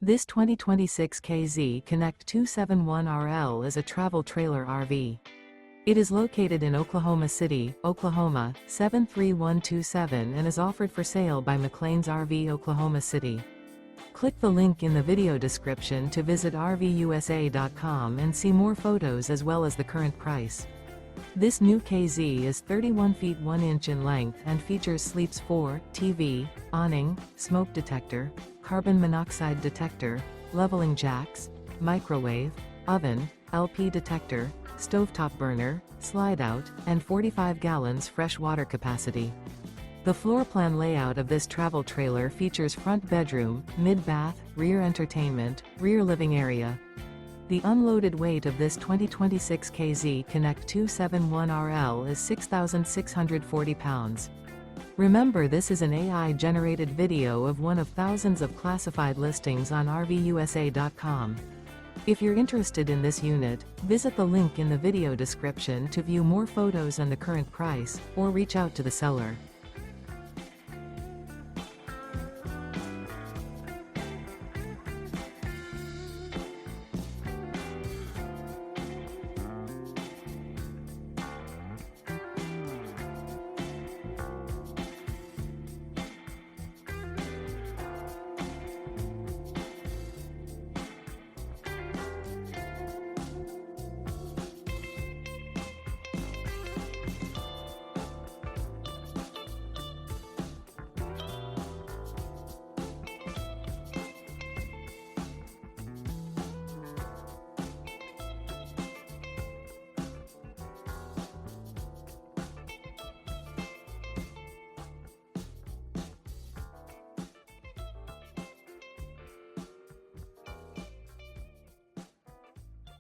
This 2026 KZ Connect 271RL is a travel trailer RV. It is located in Oklahoma City, Oklahoma, 73127 and is offered for sale by McClain's RV Oklahoma City. Click the link in the video description to visit RVUSA.com and see more photos as well as the current price. This new KZ is 31 feet 1 inch in length and features Sleeps 4, TV, awning, smoke detector, carbon monoxide detector, leveling jacks, microwave, oven, LP detector, stovetop burner, slide-out, and 45 gallons fresh water capacity. The floor plan layout of this travel trailer features front bedroom, mid-bath, rear entertainment, rear living area. The unloaded weight of this 2026 KZ Connect 271RL is 6,640 pounds. Remember, this is an AI-generated video of one of thousands of classified listings on RVUSA.com. If you're interested in this unit, visit the link in the video description to view more photos and the current price, or reach out to the seller.